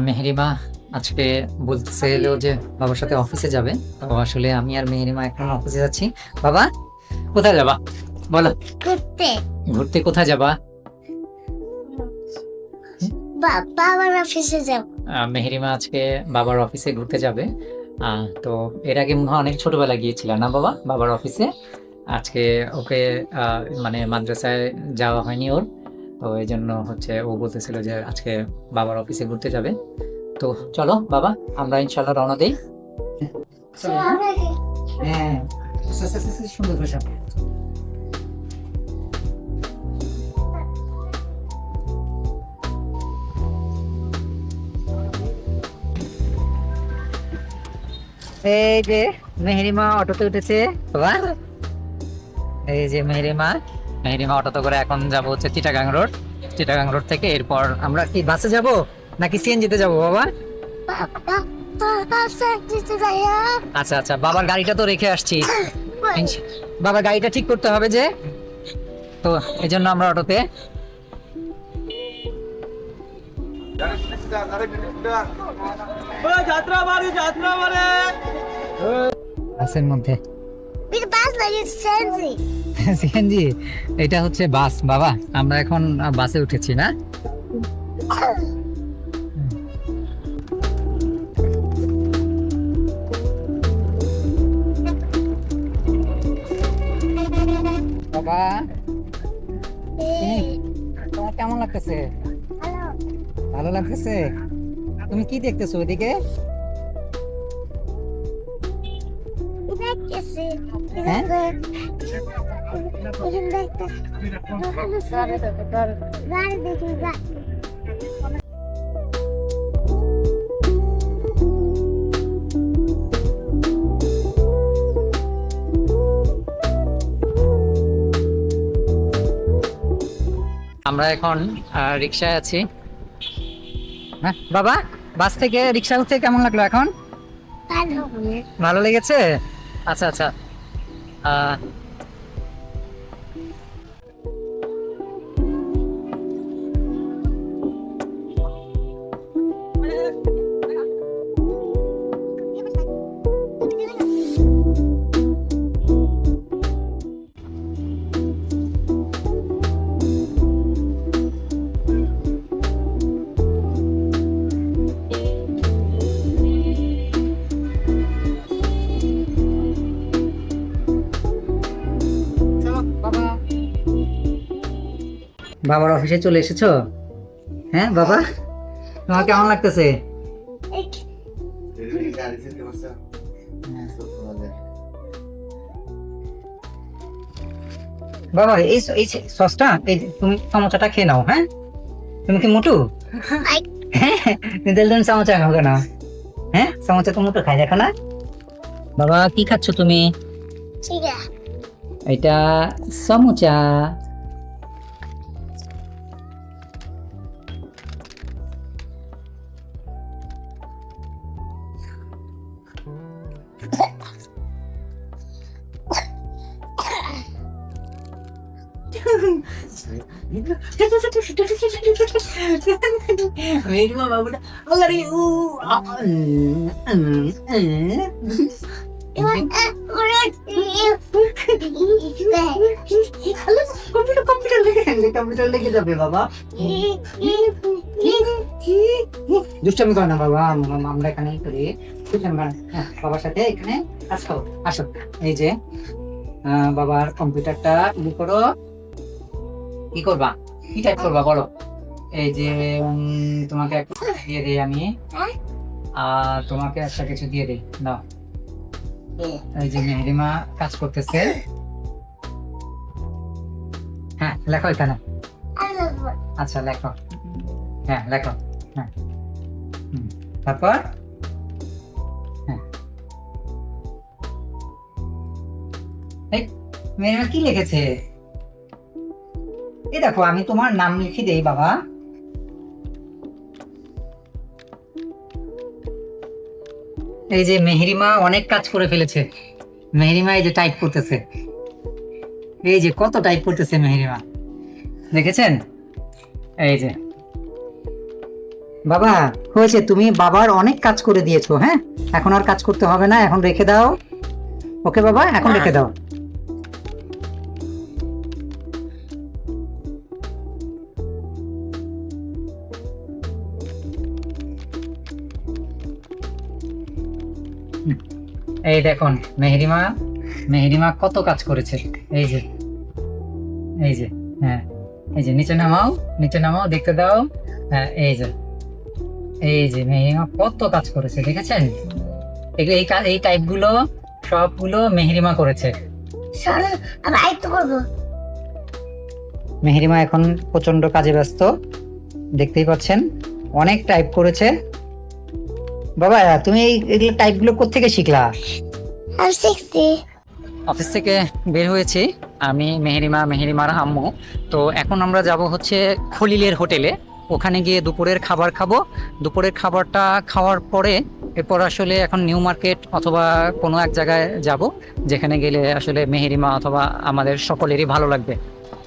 মেহেরিমা আজকে বলতেছিল যে বাবার সাথে অফিসে যাবে। তো আসলে আমি আর মেহেরিমা এখন অফিসে যাচ্ছি। বাবা, কোথায় যাবা বলো? ঘুরতে। ঘুরতে কোথায় যাবা? বাবার অফিসে যাব। মেহেরিমা আজকে বাবার অফিসে ঘুরতে যাবে। তো এর আগে মনে হয় অনেক ছোটবেলা গিয়েছিল না বাবা বাবার অফিসে? আজকে ওকে মানে মাদ্রাসায় যাওয়া হয়নি ওর। তো এই জন্য হচ্ছে ও বলতেছিল যে আজকে বাবার অফিসে ঘুরতে যাবে। তো চলো বাবা, আমরা ইনশাল্লাহ রওনা দেই। হ্যাঁ, আচ্ছা, আচ্ছা, আচ্ছা, সুন্দর ভাষা। এই যে মেহেরিমা অটোতে উঠেছে বাবা। এই যে মেহেরিমা মেহেরিমা অটোতে করে এখন যাব হচ্ছে চিটাগাং রোড। চিটাগাং রোড থেকে এরপর আমরা কি বাসে যাব নাকি সিএনজিতে যাব বাবা? আচ্ছা আচ্ছা, বাবার গাড়িটা তো রেখে আসছি। বাবার গাড়িটা ঠিক করতে হবে যে, তো এই জন্য আমরা অটোতে। বাসের মধ্যে সিএনজি, এটা হচ্ছে বাস বাবা। আমরা এখন বাসে উঠেছি না? বাবা, তোমার কেমন লাগতেছে? ভালো লাগতেছে? তুমি কি দেখতেছো ওদিকে? হ্যাঁ, আমরা এখন রিক্সায় আছি। হ্যাঁ বাবা, বাস থেকে রিক্সা উঠতে কেমন লাগলো এখন? ভালো লেগেছে? আচ্ছা আচ্ছা। আহ, বাবার অফিসে চলে এসেছো? হ্যাঁ বাবা, তোমার কেমন লাগতেছে? বাবা, এই সসটা, এই তুমি চামচাটা খেয়ে নাও। হ্যাঁ, তুমি কি মোটু? হ্যাঁ, তুমি চামচা খাও কেন? হ্যাঁ, চামচা তো মোটু খাই দেখো না। বাবা, কি খাচ্ছ তুমি? এটা সমুচা। মেরিমা বাবুটা আল্লাহরে উ কম্পিউটার লেগে যাবে বাবা। দুষ্টামি করো না বাবা, আমরা এখানে করি। বাবার সাথে এখানে কাজ করো, আসো। এই যে বাবার কম্পিউটারটা ই করো। কি করবা? কি টাইপ করবা বলো? এই যে তোমাকে একটা দিয়ে দিই আমি, আর তোমাকে একটা কিছু দিয়ে দিই, দাও। এই যে মেহেরিমা কাজ করতেছে। হ্যাঁ, লেখো এখানে। আচ্ছা লেখো। হ্যাঁ লেখো। হ্যাঁ, তারপর হ্যাঁ, এই মেহেরিমা কি লিখেছে? এই দেখো, আমি তোমার নাম লিখে দেই বাবা। এই যে মেহেরিমা অনেক কাজ করে ফেলেছে। মেহেরিমা এই যে টাইপ করতেছে, এই যে কত টাইপ করতেছে মেহেরিমা, দেখেছেন? এই যে বাবা হয়েছে, তুমি বাবার অনেক কাজ করে দিয়েছো, হ্যাঁ এখন আর কাজ করতে হবে না, এখন রেখে দাও। ওকে বাবা, এখন রেখে দাও। এই দেখুন মেহেরিমা, মেহেরিমা কত কাজ করেছে। এই যে, এই যে, হ্যাঁ এই যে, নিচে নামাও, নিচে নামাও, দেখতে দাও। হ্যাঁ এই যে, এই যে মেহেরিমা কত কাজ করেছে, দেখেছেন? এগুলো এই টাইপগুলো সবগুলো মেহেরিমা করেছে। চলো আমি আরেকটু করবো। মেহেরিমা এখন প্রচন্ড কাজে ব্যস্ত, দেখতেই পাচ্ছেন, অনেক টাইপ করেছে। বাবা তুমি এগুলো টাইপগুলো কোত্থেকে শিখলা? আমি শিখছি। অফিস থেকে বের হয়েছি আমি, মেহেরিমার আম্মু। তো এখন আমরা যাব হচ্ছে খলিলের হোটেলে, ওখানে গিয়ে দুপুরের খাবার খাবো। দুপুরের খাবারটা খাওয়ার পরে এরপর আসলে এখন নিউ মার্কেট অথবা কোনো এক জায়গায় যাব, যেখানে গেলে আসলে মেহেরিমা অথবা আমাদের সকলেরই ভালো লাগবে।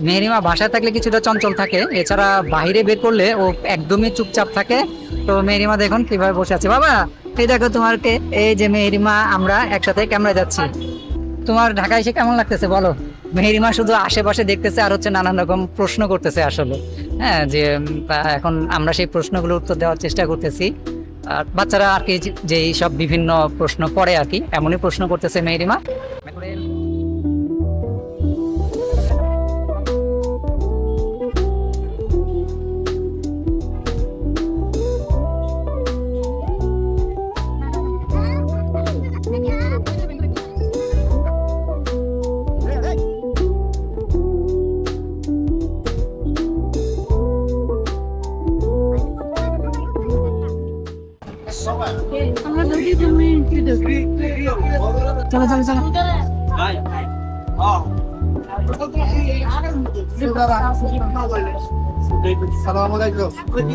মেহেরিমা বাসায় থাকলে কিছুটা চঞ্চল থাকে, এছাড়া বাইরে বের করলে ও একদমই চুপচাপ থাকে। তো মেহেরিমা দেখুন কিভাবে বসে আছে। বাবা এই দেখো তোমাকে, এই যে মেহেরিমা, আমরা একসাথে ক্যামেরা যাচ্ছি। তোমার ঢাকা এসে কেমন লাগতেছে বলো? মেহেরিমা শুধু আশেপাশে দেখতেছে আর হচ্ছে নানান রকম প্রশ্ন করতেছে আসলে, হ্যাঁ যে এখন আমরা সেই প্রশ্নগুলোর উত্তর দেওয়ার চেষ্টা করতেছি। আর বাচ্চারা আর কি যেই সব বিভিন্ন প্রশ্ন করে আর কি, এমনই প্রশ্ন করতেছে মেহেরিমা। চলো চলো চলো। আচ্ছা ঠিক আছে, আমরা খাওয়া শুরু করি।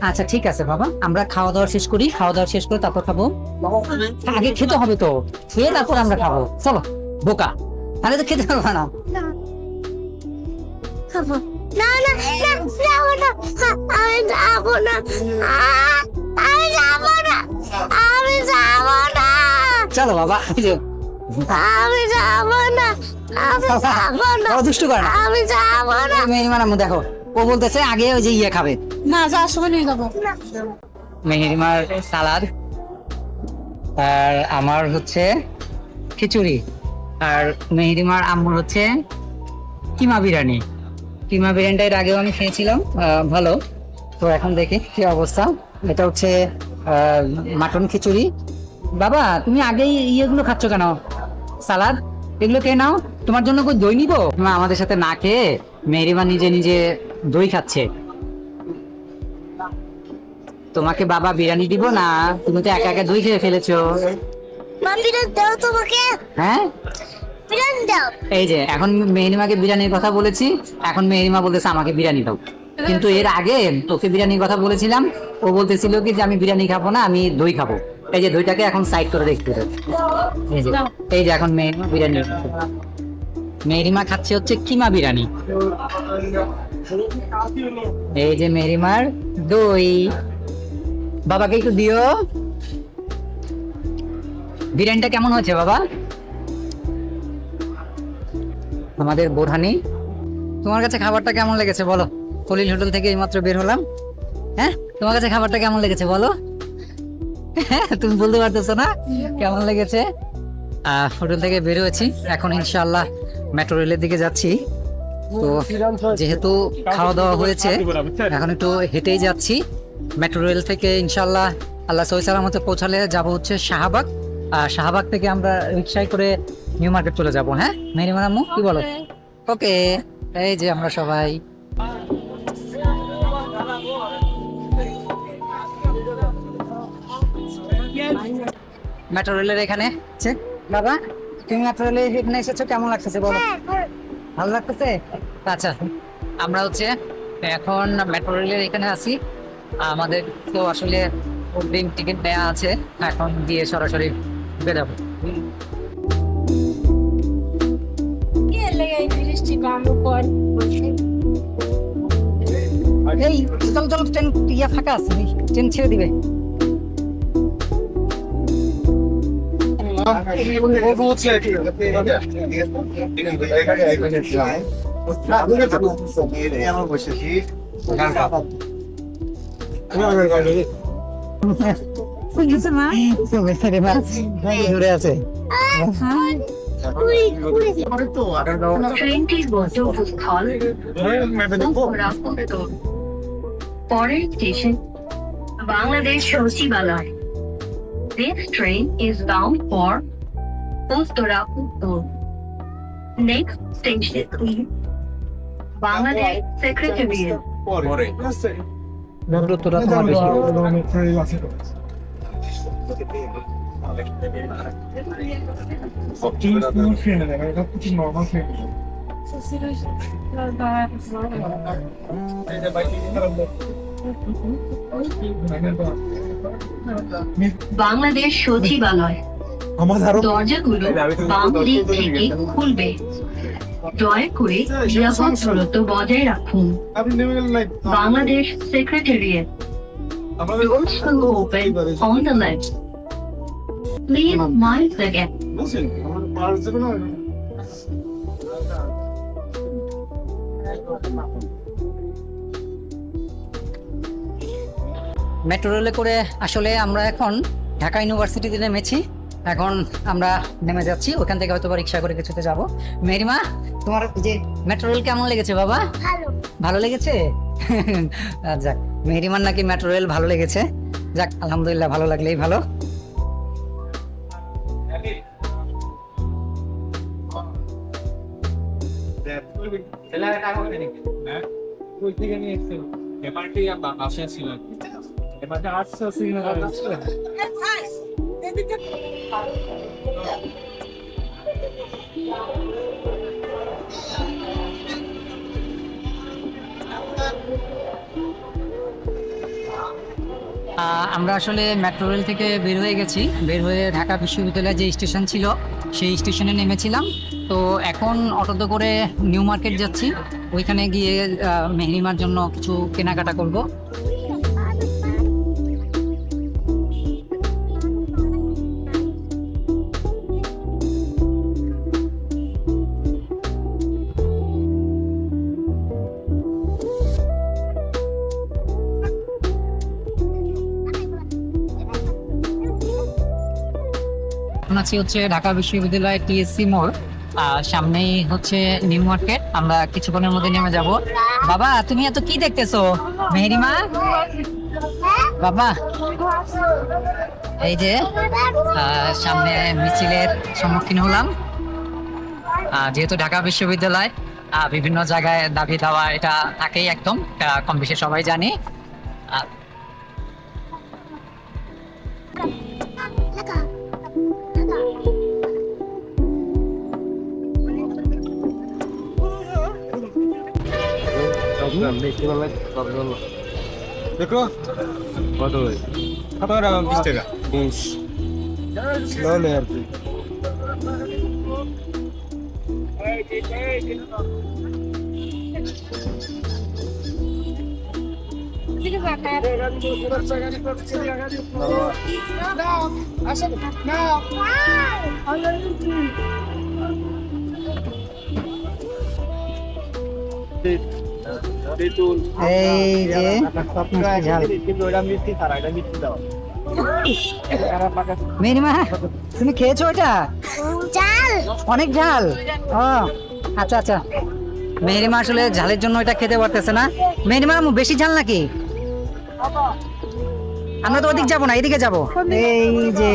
আচ্ছা ঠিক আছে বাবা, আমরা খাওয়া দাওয়া শেষ করি, খাওয়া দাওয়া শেষ করে তারপর খাবো। আগে খেতে হবে তো, খেয়ে তারপর আমরা খাবো। চলো বোকা, তাহলে তো খেতে পারবো না। খাবো না না না যাবো না, আমি যাবো না, আমি যাবো না, আমি যাবো না, চলো বাবা, এই যে আমি যাবো না, আমি যাবো না, ও দুষ্টু করে না। আমি যাবো না। মেহেরিমার আম্মু দেখো, ও বলতেছে আগে ওই যে ইয়ে খাবে। না যাওয়ার সময় নিয়ে যাবো। মেহেরিমার সালাদ, আর আমার হচ্ছে খিচুড়ি, আর মেহেরিমার আম্মুর হচ্ছে কিমা বিরিয়ানি। কিমা বিরিয়ানিটা এর আগেও আমি খেয়েছিলাম, ভালো। তো এখন দেখি কি অবস্থা। এটা হচ্ছে মাটন খিচুড়ি। বাবা তুমি আগেই ইয়েগুলো খাচ্ছ কেন, সালাদ এগুলো খেয়ে নাও। তোমার জন্য কই দই নিবো? মা আমাদের সাথে না খেয়ে মেহেরিমা নিজে নিজে দই খাচ্ছে। তোমাকে বাবা বিরিয়ানি দিব না, তুমি তো একা একা দই খেয়ে ফেলেছো। মা বিরিয়ানি দাও তোমাকে, হ্যাঁ বিরিয়ানি দাও। এই যে এখন মেহেরিমাকে বিরিয়ানির কথা বলেছি, এখন মেহেরিমা বলতেছে আমাকে বিরিয়ানি দাও। কিন্তু এর আগে তোকে বিরিয়ানির কথা বলেছিলাম, ও বলতেছিল কি যে আমি বিরিয়ানি খাবো না, আমি দই খাবো। এই যে দইটাকে এখন সাইড করে দেখতে হবে। এই যে, এই যে এখন মেহেরিমা বিরিয়ানি খাচ্ছে। মেহেরিমা খাচ্ছে হচ্ছে কিমা বিরিয়ানি। এই যে মেহেরিমার দই, বাবাকে একটু দিও। বিরিয়ানিটা কেমন হয়েছে বাবা? আমাদের বোরহানি, তোমার কাছে খাবারটা কেমন লেগেছে বলো? খলিল হোটেল থেকে এইমাত্র বের হলাম, হ্যাঁ তোমার কাছে খাবারটা কেমন লেগেছে বলো? তুমি বলতে পারতেছো না কেমন লেগেছে? হোটেল থেকে বের হয়েছি, এখন ইনশাআল্লাহ মেট্রো রেলের দিকে যাচ্ছি। তো যেহেতু খাওয়া দাওয়া হয়েছে, এখন একটু হেঁটেই যাচ্ছি। মেট্রো রেল থেকে ইনশাল্লাহ আল্লাহ সহি সালামতে পৌঁছালে যাব হচ্ছে শাহবাগ। আর শাহবাগ থেকে আমরা রিক্সায় করে নিউ মার্কেট চলে যাব। হ্যাঁ মেরিমান আম্মু, কি বলো? ওকে, এই যে আমরা সবাই। মেট্রো রেলের এখানে বাবা, তুমি মেট্রো রেলের এখানে এসেছো, কেমন লাগতেছে বলো? ভালো লাগতেছে? আচ্ছা, আমরা হচ্ছে এখন মেট্রো রেলের এখানে আছি। আমাদের তো আসলে অগ্রিম টিকিট নেওয়া আছে, এখন গিয়ে সরাসরি বেরোবো। এই চলো চলো, ট্রেন ইয়া ফাঁকা আছে, ট্রেন ছেড়ে দিবে। ঘুরে আছে। ট্রেনটির গন্তব্যস্থল রামপুর। পরের স্টেশন বাংলাদেশ সচিবালয়। This train is bound for Rampur. Next station is Bangladesh Secretariat. দূরত্বটা তোমার বেশি। বাংলাদেশ সচিবালয়। দরজাগুলো বাম দিক থেকে খুলবে। দয়া করে নিরাপদ দূরত্ব বজায় রাখুন। Bangladesh secretariat. Doors will open on the left. Please mind the gap. Metro রেলে করে আসলে আমরা এখন ঢাকা ইউনিভার্সিটিতে নেমেছি। এখন আমরা নেমে যাচ্ছি, ওখান থেকে হয়তো রিক্সা করে কিছুতে যাব। মেরিমা, তোমার যে মেট্রো রেল কেমন লেগেছে বাবা? ভালো লেগেছে? যাক, মেরিমার নাকি মেট্রো রেল ভালো লেগেছে। যাক, আলহামদুলিল্লাহ, ভালো লাগলেই ভালো। আমরা আসলে মেট্রো রেল থেকে বের হয়ে গেছি। বের হয়ে ঢাকা বিশ্ববিদ্যালয়ের যে স্টেশন ছিল সেই স্টেশনে নেমেছিলাম। তো এখন অটোতে করে নিউ মার্কেট যাচ্ছি, ওইখানে গিয়ে মেহরিমার জন্য কিছু কেনাকাটা করব। আছি হচ্ছে ঢাকা বিশ্ববিদ্যালয় টিএসসি মোড়, সামনেই হচ্ছে নিউ মার্কেট। আমরা কিছুক্ষণের মধ্যে নেমে যাব। বাবা, তুমি এত কি দেখতেছো? মেহরিমা বাবা, এই যে সামনে মিছিলের সম্মুখীন হলাম। যেহেতু ঢাকা বিশ্ববিদ্যালয়, বিভিন্ন জায়গায় দাবি দেওয়া এটা থাকেই, একদম কম বেশি সবাই জানি। দেখো কত কত টাকা? 20 টাকা। 20 নাহলে আর কি। এই যে মেরিমা, তুমি খেয়েছো এটা? ঝাল, অনেক ঝাল। ও আচ্ছা আচ্ছা, মেহেরিমা আসলে ঝালের জন্য এটা খেতে পারতেছে না। মেহেরিমা আম্মু বেশি ঝাল নাকি? আমরা তো ওদিক যাবো না, এদিকে যাবো। এই যে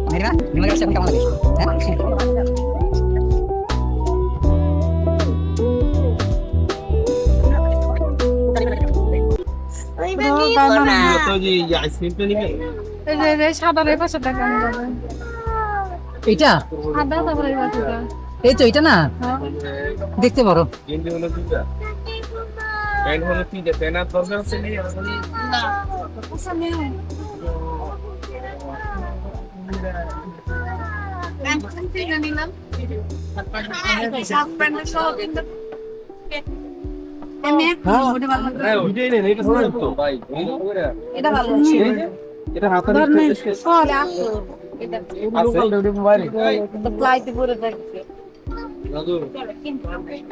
মেহেরিমা নিমা গাছটা কেমন লাগে? ওইটা নিব না। এইটা এই তো এটা না, দেখতে পারো।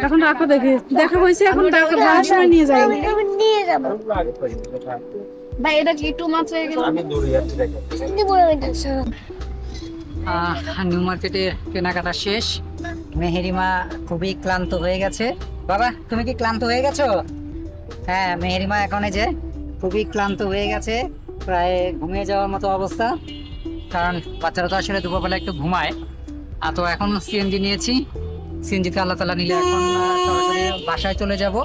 এখন রাখো, দেখে দেখা হয়েছে, এখন টাকা বাসায় নিয়ে যাই। আমি নিয়ে যাব। ভাই এটা কি টু মাছ হয়ে গেল? নিব এটা সব। নিউ মার্কেটে কেনাকাটা শেষ। মেহেরিমা খুবই ক্লান্ত হয়ে গেছে। বাবা তুমি কি ক্লান্ত হয়ে গেছো? হ্যাঁ, মেহেরিমা এখন এই যে খুবই ক্লান্ত হয়ে গেছে, প্রায় ঘুমিয়ে যাওয়ার মতো অবস্থা। কারণ বাচ্চারা তো আসলে দুপুরবেলা একটু ঘুমায়। তো এখন সিএনজি নিয়েছি, সিএনজিতে আল্লাহ তালা নিলে এখন সরাসরি বাসায় চলে যাব।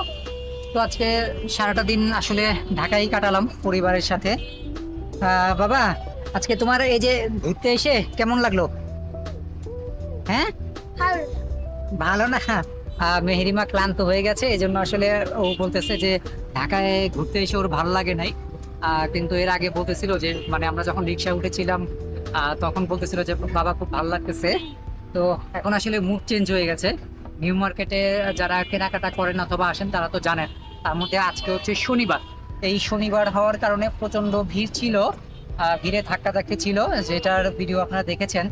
তো আজকে সারাটা দিন আসলে ঢাকায় কাটালাম পরিবারের সাথে। বাবা আজকে তোমার এই যে ঘুরতে এসে কেমন লাগলো? হ্যাঁ ভালো না? মেহেরিমা ক্লান্ত হয়ে গেছে, এই জন্য আসলে ও বলতেছে যে ঢাকায় ঘুরতে এসে ওর ভালো লাগে নাই। কিন্তু এর আগে বলতেছিল যে মানে আমরা যখন রিক্সায় উঠেছিলাম তখন বলতেছিল যে বাবা খুব ভালো লাগতেছে। তো এখন আসলে মুড চেঞ্জ হয়ে গেছে। নিউ মার্কেটে যারা কেনাকাটা করেন অথবা আসেন তারা তো জানেন, তার মধ্যে আজকে হচ্ছে শনিবার। এই শনিবার হওয়ার কারণে প্রচন্ড ভিড় ছিল, ভিড়ে ধাক্কাধাক্কি ছিল, যেটার ভিডিও আপনারা দেখেছেন।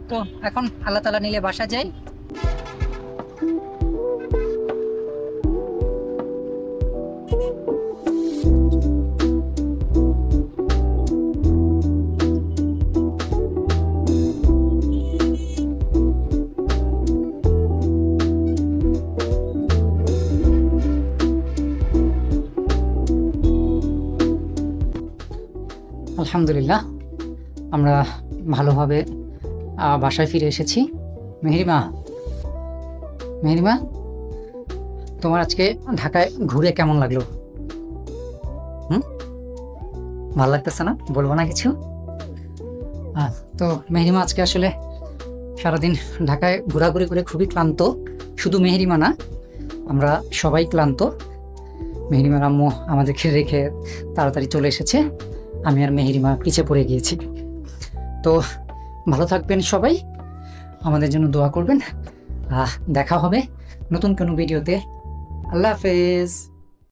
তো এখন আল্লাহ তালা নিলে বাসা যাই। আলহামদুলিল্লাহ আমরা ভালোভাবে বাসায় ফিরে এসেছি। মেহেরিমা, মেহেরিমা তোমার আজকে ঢাকায় ঘুরে কেমন লাগলো? ভালো লাগতেছে না? বলবো না কিছু? তো মেহেরিমা আজকে আসলে সারাদিন ঢাকায় ঘোরাঘুরি করে খুবই ক্লান্ত। শুধু মেহেরিমা না, আমরা সবাই ক্লান্ত। মেহেরিমার আম্মু আমাদেরকে রেখে তাড়াতাড়ি চলে এসেছে, আমি আর মেহেরিমা পিছিয়ে পড়ে গিয়েছি। তো ভালো থাকবেন সবাই, আমাদের জন্য দোয়া করবেন। দেখা হবে নতুন কোনো ভিডিওতে। আল্লাহ হাফেজ।